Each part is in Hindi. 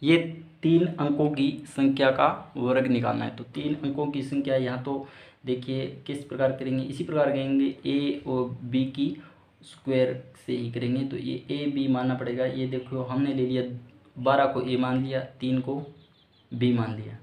ये 3 अंकों की संख्या का वर्ग निकालना है। तो 3 अंकों की संख्या यहाँ तो देखिए किस प्रकार करेंगे, इसी प्रकार करेंगे, ए और बी की स्क्वायर से ही करेंगे। तो ये ए बी मानना पड़ेगा। ये देखो हमने ले लिया 12 को ए मान लिया, 3 को बी मान लिया।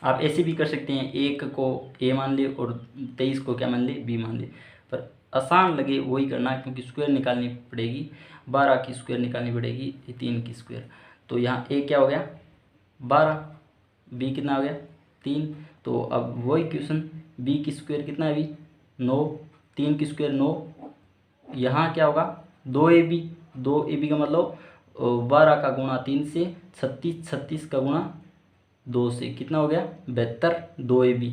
आप ऐसे भी कर सकते हैं, 1 को ए मान ले और 23 को क्या मान ले, बी मान ले, पर आसान लगे वही करना, क्योंकि स्क्वायर निकालनी पड़ेगी, 12 की स्क्वायर निकालनी पड़ेगी, 3 की स्क्वायर। तो यहाँ ए क्या हो गया 12, बी कितना हो गया 3। तो अब वही क्वेश्चन, बी की स्क्वायर कितना है अभी 9, 3 की स्क्वायर 9, यहाँ क्या होगा 2ab, 2ab का मतलब 12 का गुणा 3 से 36, 36 का गुणा 2 से कितना हो गया 72, 2ab।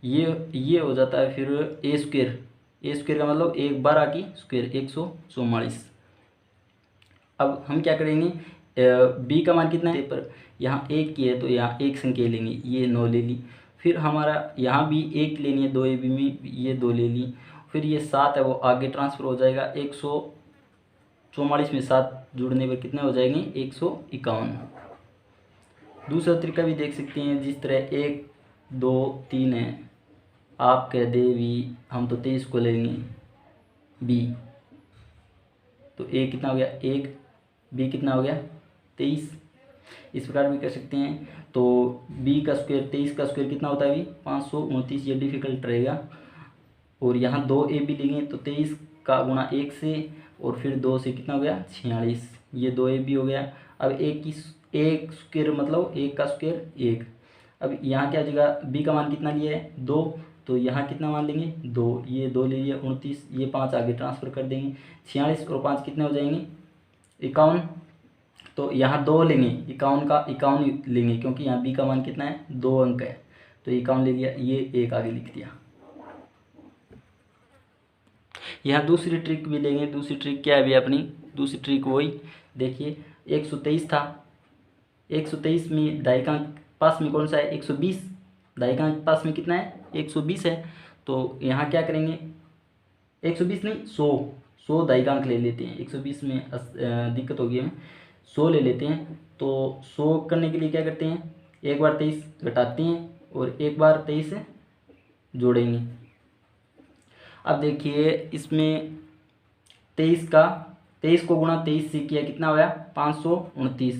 ये हो जाता है फिर ए स्क्वायर, ए स्क्वायर का मतलब 12 की स्क्वायर 144। अब हम क्या करेंगे, बी का मान कितना है, पर यहाँ 1 की है तो यहाँ 1 संख्या लेंगे, ये 9 ले ली। फिर हमारा यहाँ भी 1 लेनी है 2ab में, ये 2 ले ली। फिर ये 7 है वो आगे ट्रांसफ़र हो जाएगा, 144 में 7 जुड़ने पर कितने हो जाएंगे 151। दूसरा तरीका भी देख सकते हैं, जिस तरह 1 2 3 है, आप कह दे भी हम तो 23 को लेंगे बी, तो ए कितना हो गया 1, बी कितना हो गया 23। इस प्रकार भी कर सकते हैं। तो बी का स्क्वायर 23 का स्क्वायर कितना होता है अभी 529, ये डिफिकल्ट रहेगा। और यहाँ 2ab लेंगे तो 23 का गुणा 1 से और फिर 2 से कितना हो गया 46, ये 2ab हो गया। अब एक स्क्वायर मतलब 1 का स्क्वायर 1। अब यहाँ क्या जगह बी का मान कितना लिया है 2, तो यहाँ कितना मान लेंगे 2, ये 2 ले लिया 29, ये 5 आगे ट्रांसफ़र कर देंगे, 46 और 5 कितने हो जाएंगे 51। तो यहाँ 2 लेंगे, 51 का 51 लेंगे, क्योंकि यहाँ बी का मान कितना है 2 अंक है, तो 51 ले लिया, ये 1 आगे लिख दिया। यहाँ दूसरी ट्रिक भी लेंगे। दूसरी ट्रिक क्या है अभी अपनी, दूसरी ट्रिक वही देखिए, 123 था, 123 में दाहिने पास में कौन सा है 120, दाहिने पास में कितना है 120 है। तो यहाँ क्या करेंगे 120 नहीं 100 दाहिने ले लेते हैं, 120 में दिक्कत होगी हमें, 100 ले लेते हैं। तो 100 करने के लिए क्या करते हैं, एक बार 23 घटाते हैं और एक बार 23 जोड़ेंगे। अब देखिए इसमें 23 को गुणा 23 से किया कितना होया 529।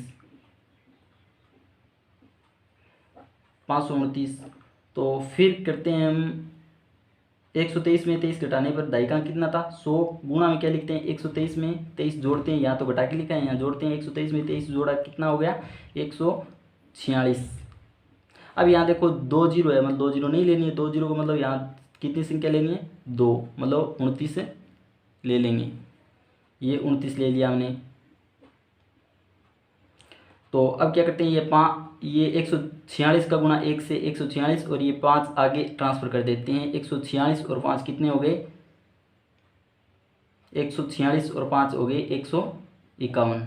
तो फिर करते हैं हम 123 में 23 घटाने पर दाहिना कितना था 100, गुणा में क्या लिखते हैं 123 में 23 जोड़ते हैं, यहाँ तो घटा के लिखा है, यहाँ जोड़ते हैं 123 में 23 जोड़ा कितना हो गया 146। अब यहाँ देखो 2 जीरो है, मतलब 2 जीरो नहीं लेनी है, 2 जीरो को मतलब यहाँ कितनी संख्या लेनी है 2, मतलब 29 ले लेंगे, ये 29 ले लिया हमने। तो अब क्या करते हैं, ये 146 का गुणा 1 से 146 और ये 5 आगे ट्रांसफ़र कर देते हैं, 146 और 5 कितने हो गए 146 और 5 हो गए 151।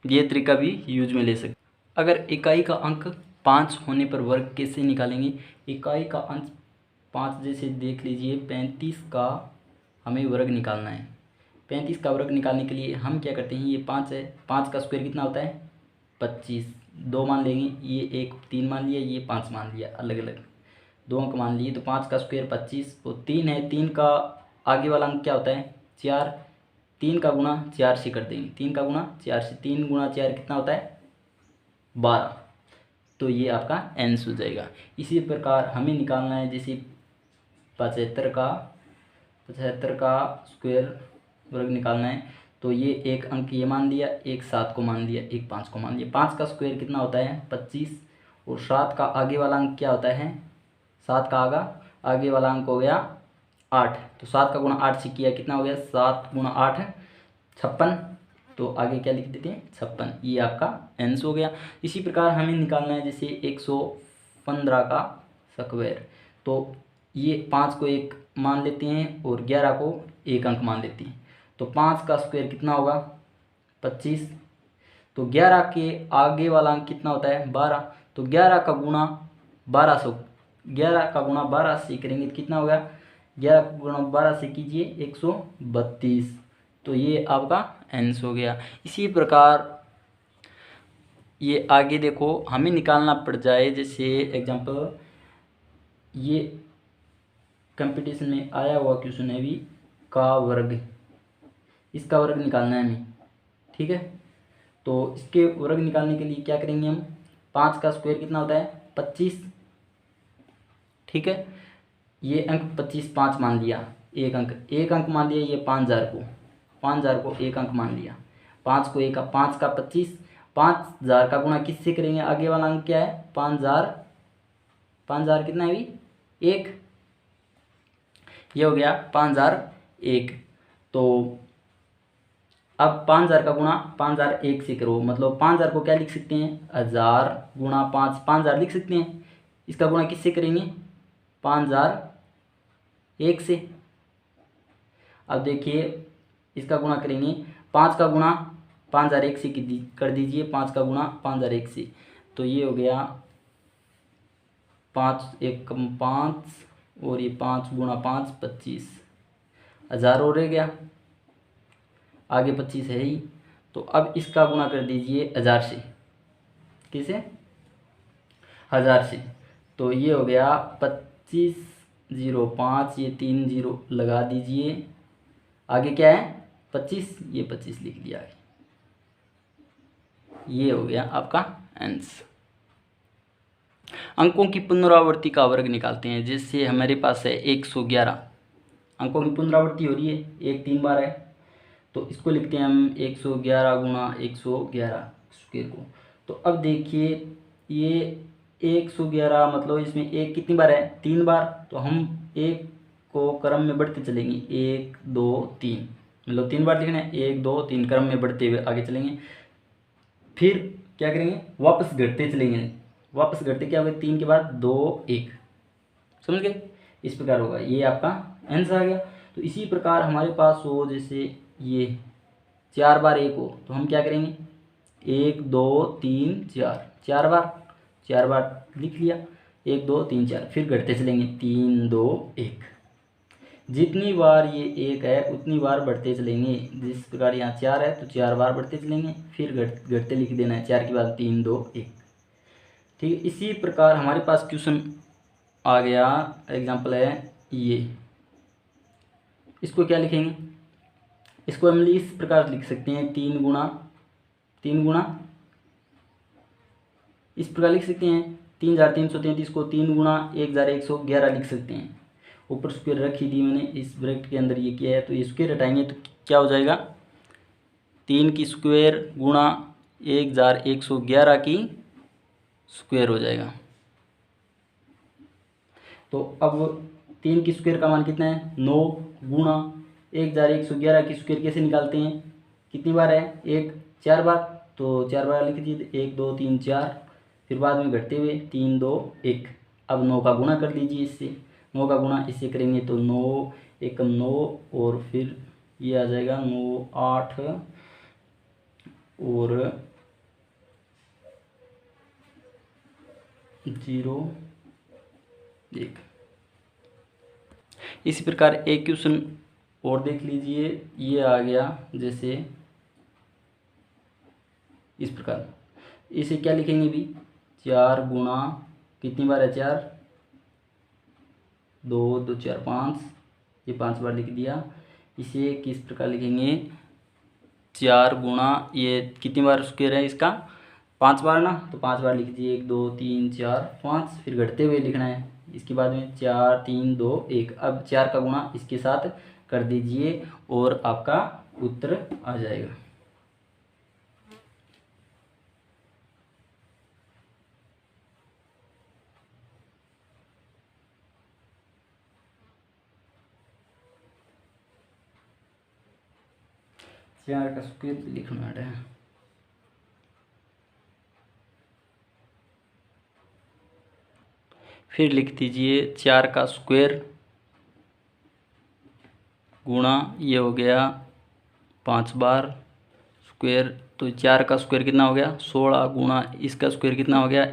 ये तरीका भी यूज में ले सकते। अगर इकाई का अंक 5 होने पर वर्ग कैसे निकालेंगे, इकाई का अंक 5 जैसे देख लीजिए 35 का हमें वर्ग निकालना है। 35 का वर्ग निकालने के लिए हम क्या करते हैं, ये 5 है, 5 का स्क्वायर कितना होता है 25, 2 मान लेंगे, ये 1 3 मान लिया, ये 5 मान लिया, अलग अलग 2 अंक मान लिए। तो 5 का स्क्वायर 25, तो 3 है, 3 का आगे वाला अंक क्या होता है 4, 3 का गुणा 4 से कर देंगे, 3 का गुणा 4 से, 3 गुणा 4 कितना होता है 12। तो ये आपका आंसर हो जाएगा। इसी प्रकार हमें निकालना है, जैसे 75 का स्क्वायर वर्ग निकालना है। तो ये एक अंक ये मान लिया, एक 7 को मान लिया, एक 5 को मान लिया। 5 का स्क्वायर कितना होता है 25 और 7 का आगे वाला अंक क्या होता है, 7 का आगे वाला अंक हो गया 8। तो 7 का गुणा 8 से किया कितना हो गया 7 गुणा 8 56, तो आगे क्या लिख देते हैं 56, ये आपका आंसर हो गया। इसी प्रकार हमें निकालना है जैसे 115 का स्क्वायर। तो ये 5 को 1 मान लेते हैं और 11 को 1 अंक मान लेते हैं। तो 5 का स्क्वायर कितना होगा 25, तो 11 के आगे वाला अंक कितना होता है 12, तो 11 का गुणा 12 से करेंगे तो कितना होगा, 11 का गुणा 12 से कीजिए 132। तो ये आपका एंस हो गया। इसी प्रकार ये आगे देखो हमें निकालना पड़ जाए, जैसे एग्जांपल ये कंपटीशन में आया हुआ क्वेश्चन है भी का वर्ग, इसका वर्ग निकालना है हमें, ठीक है। तो इसके वर्ग निकालने के लिए क्या करेंगे हम, 5 का स्क्वायर कितना होता है 25, ठीक है। ये अंक 25 5 मान लिया, एक अंक मान लिया, ये 5000 को एक अंक मान लिया। 5 को एक 5 का 25, 5000 का गुणा किससे करेंगे, आगे वाला अंक क्या है 5000, 5000 कितना है भी एक, ये हो गया 5001। तो अब 5000 का गुणा 5001 से करो, मतलब 5000 को क्या लिख सकते हैं 1000 गुणा 5, 5000 लिख सकते हैं। इसका गुणा किससे करेंगे 5001 से। अब देखिए इसका गुणा करेंगे, 5 का गुणा 5001 से कर दीजिए, 5 का गुणा 5001 से, तो ये हो गया 5 एक कम 5 और ये 5 गुणा 5 25, 1000 और रह गया, आगे 25 है ही। तो अब इसका गुणा कर दीजिए 1000 से, किसे 1000 से, तो ये हो गया 2505, ये 3 0 लगा दीजिए, आगे क्या है 25, ये 25 लिख दिया आगे। ये हो गया आपका आंसर। अंकों की पुनरावृत्ति का वर्ग निकालते हैं। जैसे हमारे पास है 111 अंकों की पुनरावृत्ति हो रही है, एक 3 बार है, तो इसको लिखते हैं हम 111 गुणा 111 स्क्वायर को। तो अब देखिए ये 111 मतलब इसमें एक कितनी बार है 3 बार, तो हम एक को क्रम में बढ़ते चलेंगे, 1 2 3, मतलब 3 बार लिखना है, 1 2 3 क्रम में बढ़ते हुए आगे चलेंगे। फिर क्या करेंगे वापस घटते चलेंगे, वापस घटते क्या होगा 3 के बाद 2 1, समझ गए, इस प्रकार होगा। ये आपका आंसर आ गया। तो इसी प्रकार हमारे पास हो, जैसे ये 4 बार 1 हो, तो हम क्या करेंगे 1 2 3 4, 4 बार लिख लिया, 1 2 3 4, फिर घटते चलेंगे 3 2 1, जितनी बार ये 1 है उतनी बार बढ़ते चलेंगे। जिस प्रकार यहाँ 4 है तो 4 बार बढ़ते चलेंगे, फिर घटते लिख देना है, 4 के बाद 3 2 1, ठीक है। इसी प्रकार हमारे पास क्वेश्चन आ गया, एग्जाम्पल है ये, इसको क्या लिखेंगे, इसको हम इस प्रकार लिख सकते हैं 3 गुणा इस प्रकार लिख सकते हैं 3333 को 3 गुणा 1111 लिख सकते हैं। ऊपर स्क्वायर रख ही दी मैंने, इस ब्रैकेट के अंदर ये किया है, तो ये स्क्वायर हटाएंगे तो क्या हो जाएगा 3 की स्क्वायर गुणा 1111 की स्क्वायर हो जाएगा। तो अब 3 की स्क्वायर का मान कितना है 9 गुणा 1111 की स्क्वायर कैसे निकालते हैं, कितनी बार है 1 4 बार, तो 4 बार लिख दीजिए 1 2 3 4, फिर बाद में घटते हुए 3 2 1। अब 9 का गुणा कर लीजिए इससे, 9 का गुणा इससे करेंगे तो 9 1 9, और फिर ये आ जाएगा 9 8 और 0 1। इसी प्रकार एक क्वेश्चन और देख लीजिए, ये आ गया जैसे इस प्रकार, इसे क्या लिखेंगे भी 4 गुणा कितनी बार है 4 2 2 4 5, ये 5 बार लिख दिया। इसे किस प्रकार लिखेंगे 4 गुणा ये कितनी बार स्क्वायर है इसका 5 बार ना, तो 5 बार लिख दिए 1 2 3 4 5, फिर घटते हुए लिखना है, इसके बाद में 4 3 2 1। अब 4 का गुणा इसके साथ कर दीजिए और आपका उत्तर आ जाएगा। चार का स्क्वायर लिखना है, फिर लिख दीजिए 4 का स्क्वायर गुणा ये हो गया 5 बार स्क्वायर, तो 4 का स्क्वायर कितना हो गया 16 गुणा इसका स्क्वायर कितना हो गया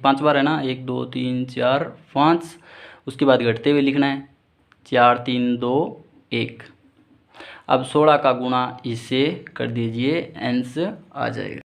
5 बार है ना 1 2 3 4 5, उसके बाद घटते हुए लिखना है 4 3 2 1। अब 16 का गुणा इससे कर दीजिए, अंश आ जाएगा।